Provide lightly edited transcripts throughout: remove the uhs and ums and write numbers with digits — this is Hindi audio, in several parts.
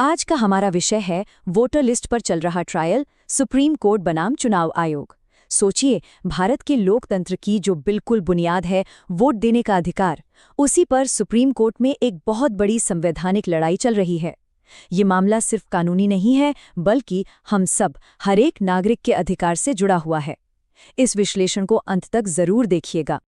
आज का हमारा विषय है वोटर लिस्ट पर चल रहा ट्रायल, सुप्रीम कोर्ट बनाम चुनाव आयोग। सोचिए, भारत के लोकतंत्र की जो बिल्कुल बुनियाद है, वोट देने का अधिकार, उसी पर सुप्रीम कोर्ट में एक बहुत बड़ी संवैधानिक लड़ाई चल रही है। ये मामला सिर्फ कानूनी नहीं है, बल्कि हम सब, हर एक नागरिक के अधिकार से जुड़ा हुआ है। इस विश्लेषण को अंत तक जरूर देखिएगा।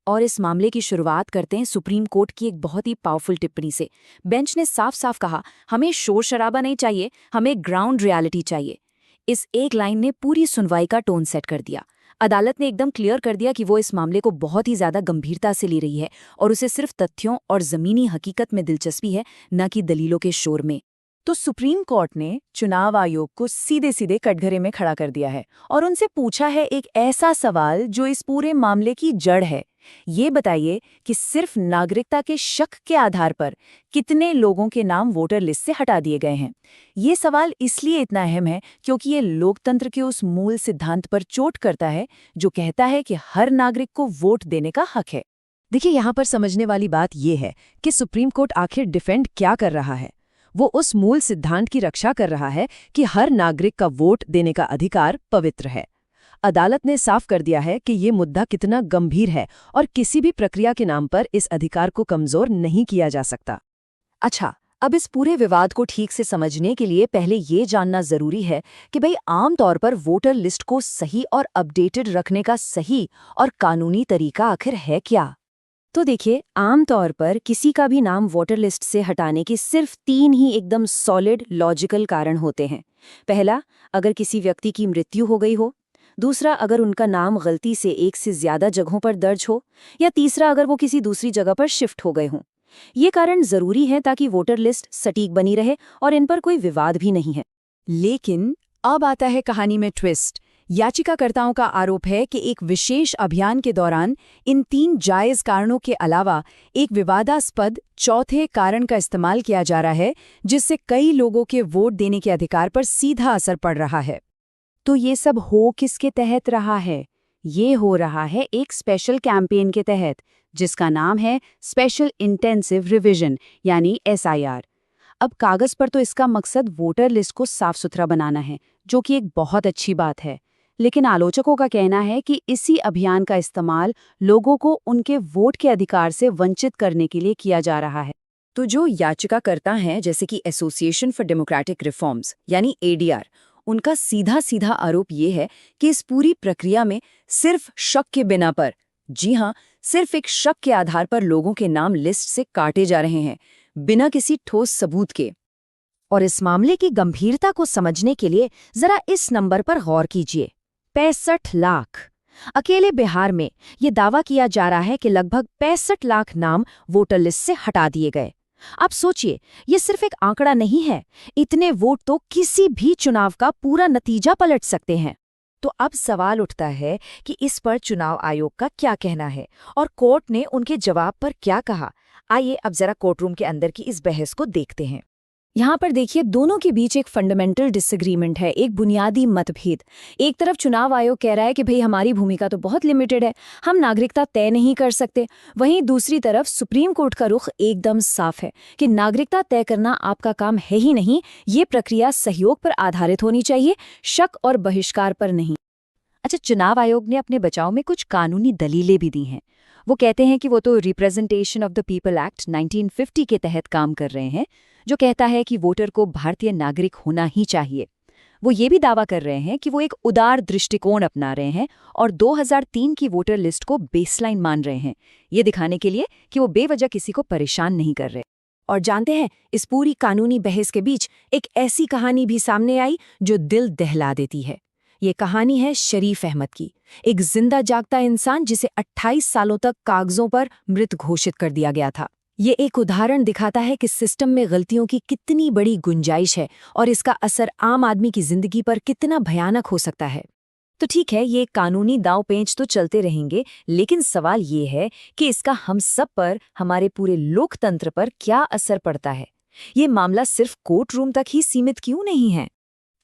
और इस मामले की शुरुआत करते हैं सुप्रीम कोर्ट की एक बहुत ही पावरफुल टिप्पणी से। बेंच ने साफ साफ कहा, हमें शोर शराबा नहीं चाहिए, हमें ग्राउंड रियलिटी चाहिए। इस एक लाइन ने पूरी सुनवाई का टोन सेट कर दिया। अदालत ने एकदम क्लियर कर दिया कि वो इस मामले को बहुत ही ज्यादा गंभीरता से ले रही है और उसे सिर्फ तथ्यों और जमीनी हकीकत में दिलचस्पी है, न कि दलीलों के शोर में। तो सुप्रीम कोर्ट ने चुनाव आयोग को सीधे सीधे कटघरे में खड़ा कर दिया है और उनसे पूछा है एक ऐसा सवाल जो इस पूरे मामले की जड़ है। ये बताइए कि सिर्फ नागरिकता के शक के आधार पर कितने लोगों के नाम वोटर लिस्ट से हटा दिए गए हैं। ये सवाल इसलिए इतना अहम है क्योंकि ये लोकतंत्र के उस मूल सिद्धांत पर चोट करता है जो कहता है कि हर नागरिक को वोट देने का हक है। देखिए, यहाँ पर समझने वाली बात यह है कि सुप्रीम कोर्ट आखिर डिफेंड क्या कर रहा है। वो उस मूल सिद्धांत की रक्षा कर रहा है कि हर नागरिक का वोट देने का अधिकार पवित्र है। अदालत ने साफ कर दिया है कि ये मुद्दा कितना गंभीर है और किसी भी प्रक्रिया के नाम पर इस अधिकार को कमजोर नहीं किया जा सकता। अच्छा, अब इस पूरे विवाद को ठीक से समझने के लिए पहले ये जानना जरूरी है कि भाई आमतौर पर वोटर लिस्ट को सही और अपडेटेड रखने का सही और कानूनी तरीका आखिर है क्या। तो देखिए, आमतौर पर किसी का भी नाम वोटर लिस्ट से हटाने के सिर्फ 3 ही एकदम सॉलिड लॉजिकल कारण होते हैं। पहला, अगर किसी व्यक्ति की मृत्यु हो गई हो। दूसरा, अगर उनका नाम गलती से एक से ज्यादा जगहों पर दर्ज हो। या तीसरा, अगर वो किसी दूसरी जगह पर शिफ्ट हो गए हों। ये कारण जरूरी है ताकि वोटर लिस्ट सटीक बनी रहे और इन पर कोई विवाद भी नहीं है। लेकिन अब आता है कहानी में ट्विस्ट। याचिकाकर्ताओं का आरोप है कि एक विशेष अभियान के दौरान इन 3 जायज कारणों के अलावा एक विवादास्पद चौथे कारण का इस्तेमाल किया जा रहा है, जिससे कई लोगों के वोट देने के अधिकार पर सीधा असर पड़ रहा है। तो ये सब हो किसके तहत रहा है? ये हो रहा है एक स्पेशल कैंपेन के तहत, जिसका नाम है स्पेशल इंटेंसिव रिवीजन यानी SIR। अब कागज पर तो इसका मकसद वोटर लिस्ट को साफ सुथरा बनाना है, जो कि एक बहुत अच्छी बात है। लेकिन आलोचकों का कहना है कि इसी अभियान का इस्तेमाल लोगों को उनके वोट के अधिकार से वंचित करने के लिए किया जा रहा है। तो जो याचिकाकर्ता हैं, जैसे कि एसोसिएशन फॉर डेमोक्रेटिक रिफॉर्म्स यानी ADR, उनका सीधा सीधा आरोप ये है कि इस पूरी प्रक्रिया में सिर्फ शक के बिना पर, जी हाँ, सिर्फ एक शक के आधार पर लोगों के नाम लिस्ट से काटे जा रहे हैं, बिना किसी ठोस सबूत के। और इस मामले की गंभीरता को समझने के लिए जरा इस नंबर पर गौर कीजिए, 65 लाख। अकेले बिहार में ये दावा किया जा रहा है कि लगभग 65 लाख नाम वोटर लिस्ट से हटा दिए गए। अब सोचिए, ये सिर्फ एक आंकड़ा नहीं है, इतने वोट तो किसी भी चुनाव का पूरा नतीजा पलट सकते हैं। तो अब सवाल उठता है कि इस पर चुनाव आयोग का क्या कहना है और कोर्ट ने उनके जवाब पर क्या कहा। आइए अब जरा कोर्टरूम के अंदर की इस बहस को देखते हैं। यहाँ पर देखिए, दोनों के बीच एक फंडामेंटल डिसएग्रीमेंट है, एक बुनियादी मतभेद। एक तरफ चुनाव आयोग कह रहा है कि भाई हमारी भूमिका तो बहुत लिमिटेड है, हम नागरिकता तय नहीं कर सकते। वहीं दूसरी तरफ सुप्रीम कोर्ट का रुख एकदम साफ है कि नागरिकता तय करना आपका काम है ही नहीं, ये प्रक्रिया सहयोग पर आधारित होनी चाहिए, शक और बहिष्कार पर नहीं। अच्छा, चुनाव आयोग ने अपने बचाव में कुछ कानूनी दलीलें भी दी हैं। वो कहते हैं कि वो तो representation of the people act 1950 के तहत काम कर रहे हैं, जो कहता है कि वोटर को भारतीय नागरिक होना ही चाहिए। वो ये भी दावा कर रहे हैं कि वो एक उदार दृष्टिकोण अपना रहे हैं और 2003 की वोटर लिस्ट को बेसलाइन मान रहे हैं, ये दिखाने के लिए कि वो बेवजह किसी को परेशान नहीं कर रहे। और जानते हैं, इस पूरी कानूनी बहस के बीच एक ऐसी कहानी भी सामने आई जो दिल दहला देती है। ये कहानी है शरीफ अहमद की, एक जिंदा जागता इंसान जिसे 28 सालों तक कागजों पर मृत घोषित कर दिया गया था। ये एक उदाहरण दिखाता है कि सिस्टम में गलतियों की कितनी बड़ी गुंजाइश है और इसका असर आम आदमी की जिंदगी पर कितना भयानक हो सकता है। तो ठीक है, ये कानूनी दांव पेंच तो चलते रहेंगे, लेकिन सवाल ये है कि इसका हम सब पर, हमारे पूरे लोकतंत्र पर क्या असर पड़ता है। ये मामला सिर्फ कोर्ट रूम तक ही सीमित क्यों नहीं है?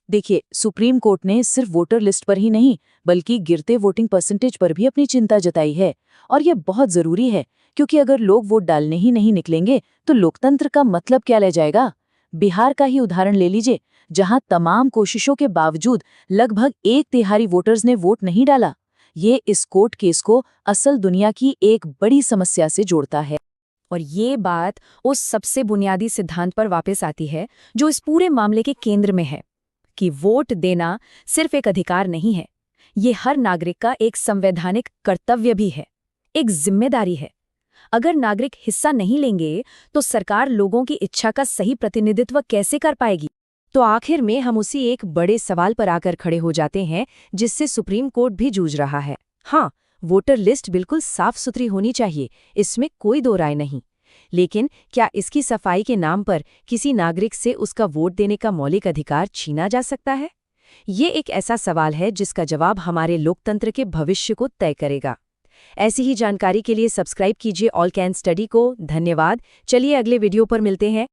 देखिए, सुप्रीम कोर्ट ने सिर्फ वोटर लिस्ट पर ही नहीं, बल्कि गिरते वोटिंग परसेंटेज पर भी अपनी चिंता जताई है। और ये बहुत जरूरी है, क्योंकि अगर लोग वोट डालने ही नहीं निकलेंगे तो लोकतंत्र का मतलब क्या रह जाएगा। बिहार का ही उदाहरण ले लीजिए, जहां तमाम कोशिशों के बावजूद लगभग 1/3 वोटर्स ने वोट नहीं डाला। ये इस कोर्ट केस को असल दुनिया की एक बड़ी समस्या से जोड़ता है। और ये बात उस सबसे बुनियादी सिद्धांत पर वापस आती है जो इस पूरे मामले के केंद्र में है, कि वोट देना सिर्फ एक अधिकार नहीं है, ये हर नागरिक का एक संवैधानिक कर्तव्य भी है, एक जिम्मेदारी है। अगर नागरिक हिस्सा नहीं लेंगे तो सरकार लोगों की इच्छा का सही प्रतिनिधित्व कैसे कर पाएगी? तो आखिर में हम उसी एक बड़े सवाल पर आकर खड़े हो जाते हैं जिससे सुप्रीम कोर्ट भी जूझ रहा है। हाँ, वोटर लिस्ट बिल्कुल साफ सुथरी होनी चाहिए, इसमें कोई दो राय नहीं। लेकिन क्या इसकी सफाई के नाम पर किसी नागरिक से उसका वोट देने का मौलिक अधिकार छीना जा सकता है? ये एक ऐसा सवाल है जिसका जवाब हमारे लोकतंत्र के भविष्य को तय करेगा। ऐसी ही जानकारी के लिए सब्सक्राइब कीजिए ऑल कैन स्टडी को। धन्यवाद। चलिए अगले वीडियो पर मिलते हैं।